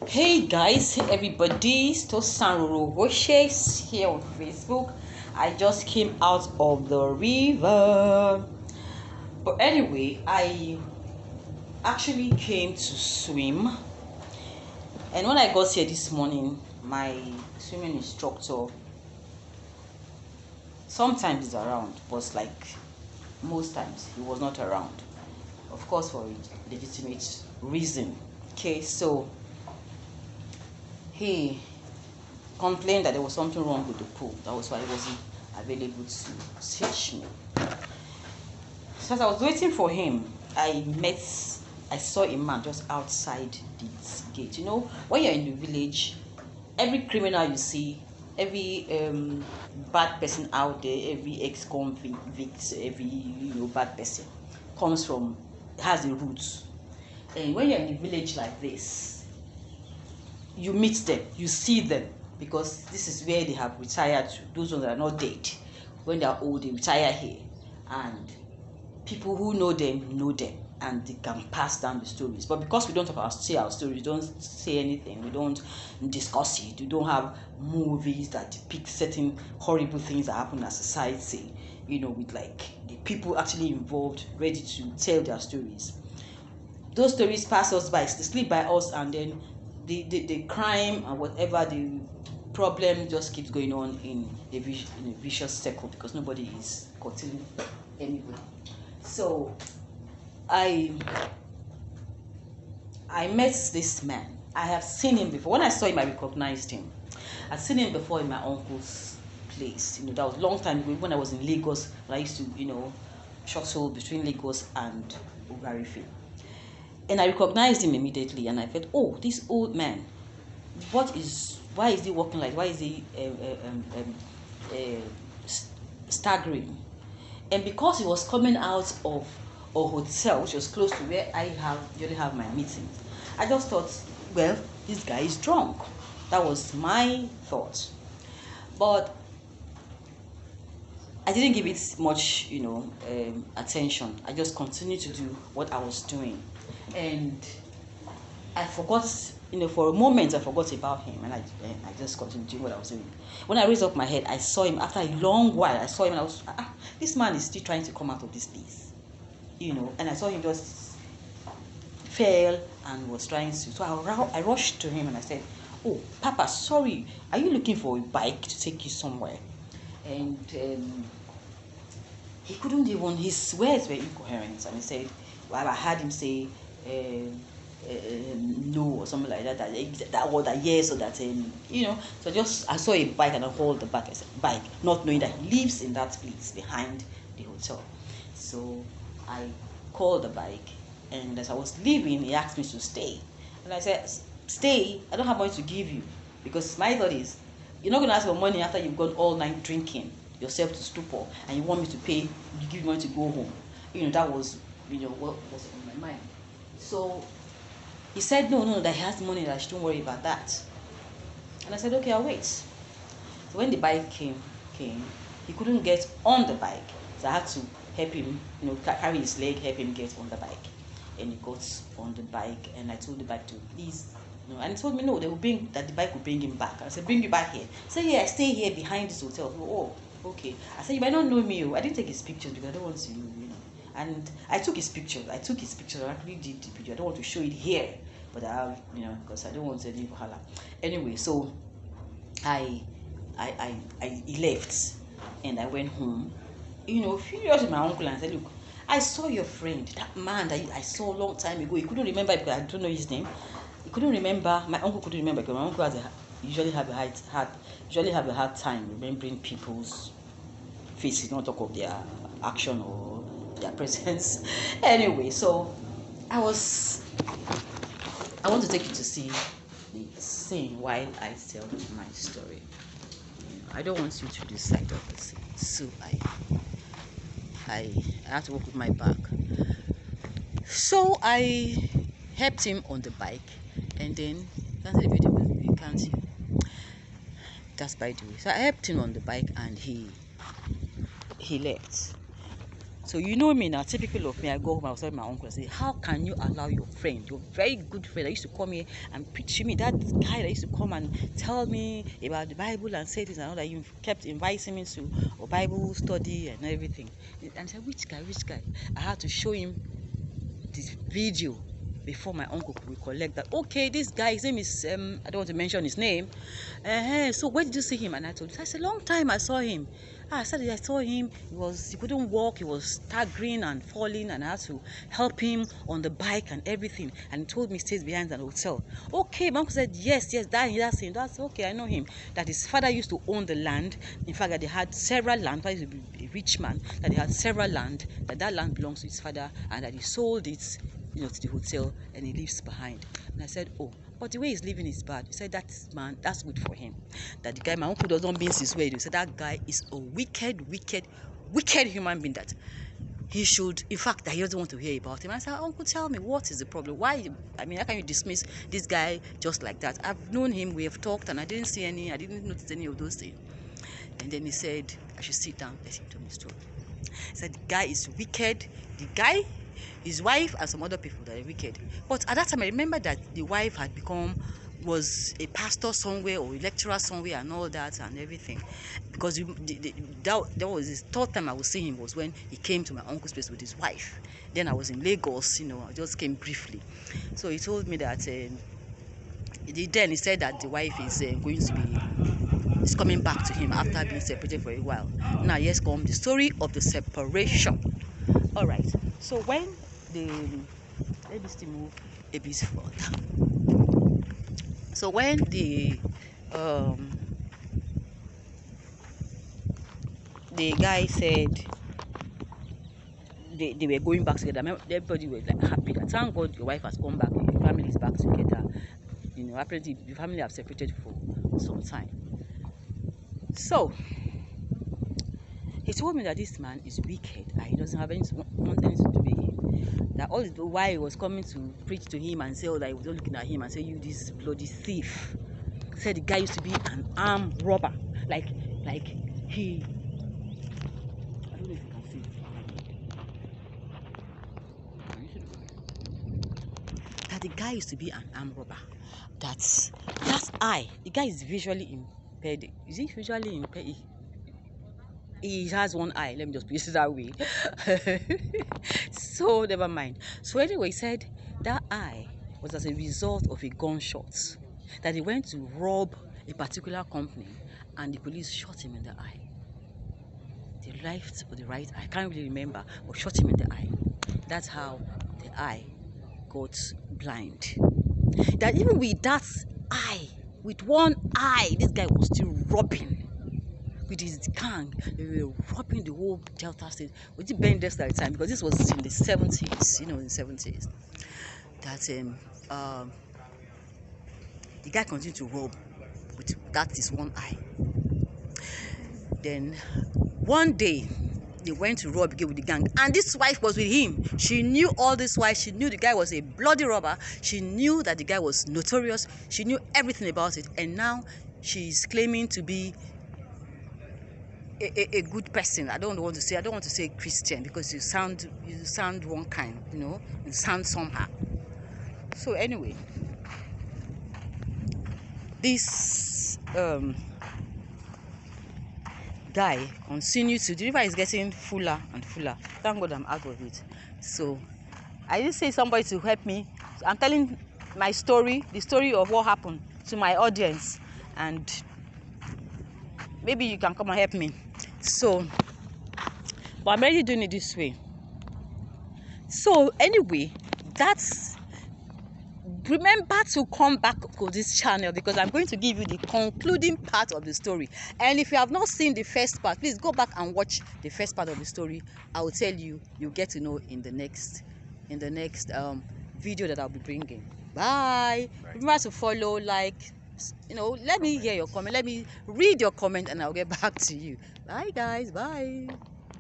Hey guys, hey everybody, still Roro-Oghoshe here on Facebook. I just came out of the river. But anyway, I actually came to swim. And when I got here this morning, my swimming instructor sometimes is around, but like most times he was not around. Of course, for a legitimate reason. Okay, so he complained that there was something wrong with the pool. That was why he wasn't available to teach me. So as I was waiting for him, I saw a man just outside this gate. You know, when you're in the village, every criminal you see, every bad person out there, every ex-convict, every bad person has a root. And when you're in a village like this, you meet them, you see them, because this is where they have retired to. Those ones that are not dead, when they are old, they retire here, and people who know them, and they can pass down the stories. But because we don't say our stories, we don't say anything, we don't discuss it, we don't have movies that depict certain horrible things that happen in our society, with like the people actually involved ready to tell their stories. Those stories pass us by, they slip by us, and then the crime and whatever the problem just keeps going on in a vicious circle, because nobody is cutting anybody. So I met this man. I have seen him before. When I saw him, I recognized him. I've seen him before in my uncle's place. That was a long time ago when I was in Lagos. When I used to, shuttle between Lagos and Ogarife. And I recognized him immediately, and I felt, oh, this old man, why is he walking like, why is he staggering? And because he was coming out of a hotel which was close to where I usually have my meetings, I just thought, well, this guy is drunk. That was my thought. But I didn't give it much, attention. I just continued to do what I was doing. And I forgot, for a moment I forgot about him, and I just continued doing what I was doing. When I raised up my head, I saw him after a long while. I saw him, and I was, this man is still trying to come out of this place, and I saw him just fell and was trying to. So I rushed to him and I said, oh, Papa, sorry, are you looking for a bike to take you somewhere? And he couldn't even, his words were incoherent, and he said, well, I heard him say no or something like that or that yes, or that so I saw a bike and I hauled the bike. I said, bike, not knowing that he lives in that place behind the hotel. So I called the bike, and as I was leaving, he asked me to stay, and I said, stay? I don't have money to give you, because my thought is, you're not going to ask for money after you've gone all night drinking yourself to stupor, and you want me to pay, you give me money to go home. That was what was on my mind. So he said no, that he has money, that I shouldn't worry about that. And I said, okay, I'll wait. So when the bike came, he couldn't get on the bike, so I had to help him, carry his leg, help him get on the bike. And he got on the bike, and I told the bike to please, and he told me no, the bike would bring him back. I said, bring you back here. He said, yeah, I stay here behind this hotel. Oh, okay. I said, you might not know me. I didn't take his pictures because I don't want to, And I took his pictures. I actually did the picture. I don't want to show it here, but I have, because I don't want to leave Hala. Anyway, so he left, and I went home. Furious with my uncle, and I said, look, I saw your friend, that man that I saw a long time ago. He couldn't remember because I don't know his name. He couldn't remember. My uncle couldn't remember because my uncle usually have a hard time remembering people's faces, not talk of their action or their presence. Anyway, so I want to take you to see the scene while I tell my story. I don't want you to lose sight of the scene, so I have to work with my back. So I helped him on the bike, and then that's the video. You can't see. That's by the way. So I helped him on the bike, and he left. So you know me now, typical of me, I go home, I was telling my uncle, I say, how can you allow your friend, your very good friend that used to come here and preach to me, that guy that used to come and tell me about the Bible and say this and all that, you kept inviting me to a Bible study and everything. And I said, which guy, which guy? I had to show him this video before my uncle could recollect that, okay, this guy, his name is, I don't want to mention his name. So where did you see him? And I told him, I said, long time I saw him. I said, I saw him, he couldn't walk, he was staggering and falling, and I had to help him on the bike and everything. And he told me he stays behind an hotel. Okay, my uncle said, yes, that's him. That's okay, I know him. That his father used to own the land. In fact, that they had several land. He used to be a rich man. That they had several land. That land belongs to his father, and that he sold it, to the hotel, and he leaves behind. And I said, oh, but the way he's living is bad. He said, that's good for him. That the guy, my uncle does not mince his way. He said, that guy is a wicked human being, that he should, in fact, that he doesn't want to hear about him. I said, uncle, tell me, what is the problem? Why, how can you dismiss this guy just like that? I've known him, we have talked, and I didn't notice any of those things. And then he said, I should sit down, let him tell me the story. He said, the guy is wicked. The guy, his wife, and some other people that are wicked. But at that time, I remember that the wife was a pastor somewhere or a lecturer somewhere and all that and everything. Because that was his third time I was seeing him, was when he came to my uncle's place with his wife. Then I was in Lagos, I just came briefly. So he told me that, then he said that the wife is is coming back to him after being separated for a while. Now, yes, come the story of the separation. All right. So when let me still move a bit further. So when the guy said they were going back together, everybody was like happy that, thank God your wife has come back, your family is back together. Apparently the family have separated for some time. So he told me that this man is wicked and he doesn't want anything to do with him. That all the while he was coming to preach to him and say, that he was looking at him and say, you this bloody thief. Said the guy used to be an armed robber. Like he, I don't know if you can see. That the guy used to be an armed robber. That's eye. The guy is visually impaired. Is he visually impaired? He has one eye. Let me just put it that way. So never mind. So anyway, he said that eye was as a result of a gunshot. That he went to rob a particular company and the police shot him in the eye. The left or the right eye, I can't really remember, but shot him in the eye. That's how the eye got blind. That even with that eye, with one eye, this guy was still robbing. With his gang, they were robbing the whole Delta State. We did bend this at the time because this was in the 70s, in the 70s. That the guy continued to rob with that is one eye. Then one day they went to rob again with the gang, and this wife was with him. She knew all this while. She knew the guy was a bloody robber. She knew that the guy was notorious. She knew everything about it, and now she's claiming to be a good person. I don't want to say Christian, because you sound one kind, you sound somehow. So anyway, this guy continues to, the river is getting fuller and fuller. Thank God I'm out of it. So I didn't say somebody to help me. I'm telling my story, the story of what happened to my audience, and maybe you can come and help me. So, but I'm already doing it this way. So anyway, remember to come back to this channel, because I'm going to give you the concluding part of the story. And if you have not seen the first part, please go back and watch the first part of the story. I will tell you, you'll get to know in the next video that I'll be bringing. Bye. Remember to follow, like, let me hear your comment, let me read your comment, and I'll get back to you. Bye guys. Bye.